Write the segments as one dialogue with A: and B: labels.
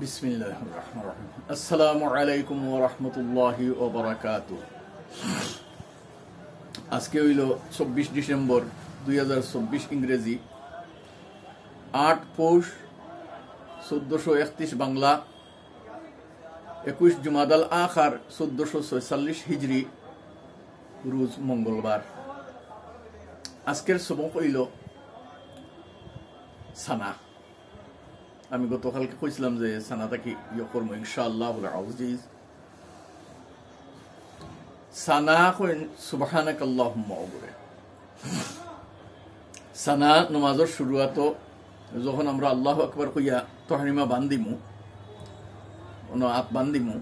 A: বিসমিল্লাহির রহমানির রহিম। আসসালামু আলাইকুম ওয়া রাহমাতুল্লাহি ওয়া বারাকাতুহু। আজকে হইল 24 ডিসেম্বর 2024 ইংরেজি, 8 পৌষ 1431 বাংলা, 21 জুমাদাল আখার 1446 হিজরি, রোজ মঙ্গলবার। আজকের সবক হইল সানা। আমি গতকালকে কইছিলাম যে সানাটা কি ইয়ে করবো ইনশাআল্লাহুল আজিজ। সানা কইন সুবহানাক আল্লাহুম্মা ওগরে। সানা নামাজের শুরুয়াত যখন আমরা আল্লাহু আকবার কইয়া তাহরিমা বান্দিমু, ওনো আত বান্দিমু,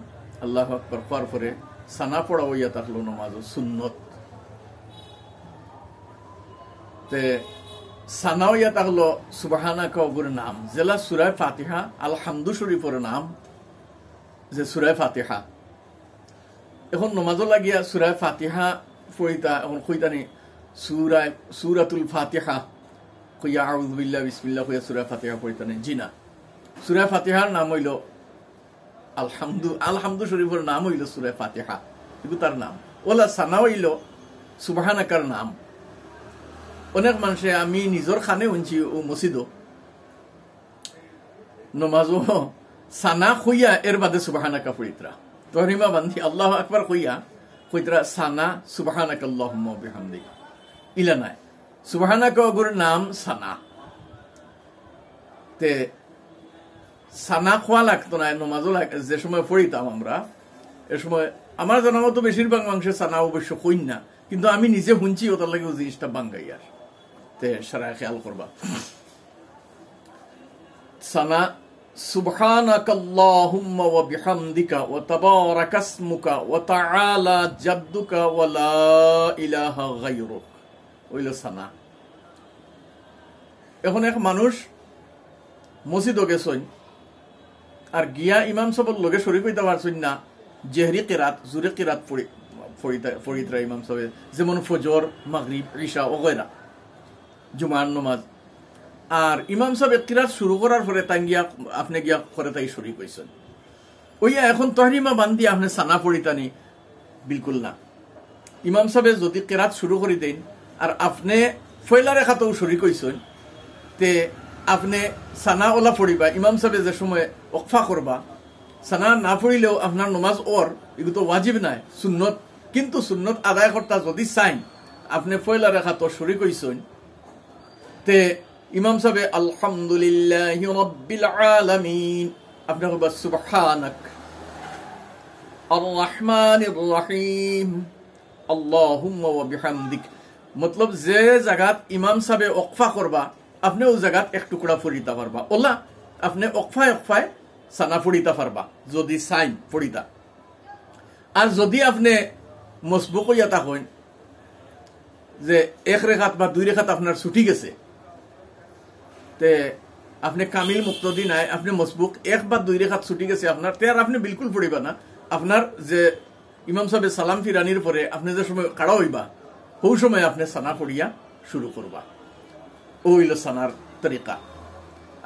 A: আল্লাহু আকবার করার পরে সানা পড়া হইয়া থাকলো নামাজের সুন্নত। তে সানা হইয়া থাকলো সুবহানাকা ওগরে নাম, জেলা সূরা ফাতিহা আলহামদু শরীফের নাম যে সূরা ফাতিহা। এখন নমাজ লাগিয়া সূরা ফাতিহা পড়িতা, এখন কইতানি সূরাতুল ফাতিহা কইয়া আউযু বিল্লাহি বিসমিল্লাহ কইয়া সূরা ফাতিহা পড়িতানি, জি না। সূরা ফাতিহার নাম হইল আলহামদু শরীফের নাম হইল সূরা ফাতিহা, কিন্তু তার নাম ওলা সানা হইল সুবহানাকার নাম। অনেক মানুষে আমি নিজের খানে শুনছি ও মসজিদও নমাজও সানা খুইয়া এর বাদে সুবহানাকা পড়িতরা, তহরিমা বান্ধি আল্লাহু আকবার কইয়া কইতরা সানা সুবহানাকা আল্লাহুম্মা বিহামদিক ইলা নাই। সুবহানাকা ওগর নাম সানা। তে সানা খোয়া লাগতো না নমাজও যে সময় পড়িতাম আমরা, এ সময় আমার জানা মতো বেশিরভাগ মানুষের সানা অবশ্য কইন না, কিন্তু আমি নিজে শুনছি ওটার লাগে ও জিনিসটা বাঙ্গাই আর তে সারা খেয়াল করবা। সানা সুবহানাকা আল্লাহুম্মা ওয়া বিহামদিকা ওয়া তাবারাকা ইসমুকা ওয়া তাআলা জাদ্দুকা ওয়া লা ইলাহা গায়রুক ওইল সানা। এখন এক মানুষ মসজিদে গেছইন আর গিয়া ইমাম সাহেবের লগে শরীক হইতে পারছইন না, জেহরি কিরাত জুরে কিরাত পড়িতরা ইমাম সাহেব, যেমন ফজর মাগরিব ইশা ওগেরা জুমার নমাজ। আর ইমাম সাহেব কিরাত শুরু করার পরে তাই গিয়া আপনি গিয়া করে তাই শরীক হইছেন, ওইয়া এখন তহরিমা বান্ধি আপনি সানা পড়িতানি বিলকুল না। ইমাম সাহেব যদি কিরাত শুরু করি দেন আর আপনি ফয়লা রেখাতেও শরীক হইছেন, তে আপনি সানা ওলা পড়িবা। ইমাম সাহেব যে সময় ওকফা করবা, সানা না পড়িলেও আপনার নমাজ ওর এগুলো তো ওয়াজিব নাই, সুন্নত। কিন্তু সুন্নত আদায় করতা যদি চাইন আপনি ফয়লা রেখাতো শরীক হইছেন, তে ইমাম সাহেব আলহামদুলিল্লাহি রাব্বিল আলামিন আপনি কইবা সুবহানাক আর রহমানির রহিম আল্লাহুম্মা ওয়া বিহামদিক। মতলব যে জায়গাত ইমাম সাহেব ওকফা করবা আপনি ও জায়গাত এক টুকরা পড়িতা পারবা, ওলা আপনি ওকফায় সানা পড়িতা পারবা যদি সাইন পড়িতা। আর যদি আপনি মসবুক হইয়া থাকেন যে এক রেখাত বা দুই রেখাত আপনার ছুটি গেছে, তে আপনি কামিল মুক্তদি নাই, আপনি মসবুক এক বা দুই রেখাত ছুটি গেছে আপনার, তে আর আপনি বিলকুল পড়িবা না। আপনার যে ইমাম সাহেব সালাম ফিরানির পরে আপনি যে সময় কাড়া হইবা ওই সময় আপনি সানা পড়িয়া শুরু করবা। ও হইল সানার তরিকা।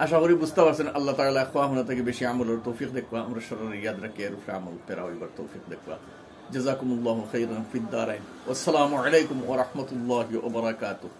A: আশা করি বুঝতে পারছেন। আল্লাহ তাআলা খোয়া হোনা থেকে বেশি আমলের তৌফিক দেখবা, আমরা সরাসরি ইয়াদ রাখি এর উপরে আমল পেরা হইবার তৌফিক দেখবা। জাযাকুমুল্লাহু খাইরান ফিদ দারাইন। আসসালামু আলাইকুম ওয়া রাহমাতুল্লাহি ওয়া বারাকাতুহু।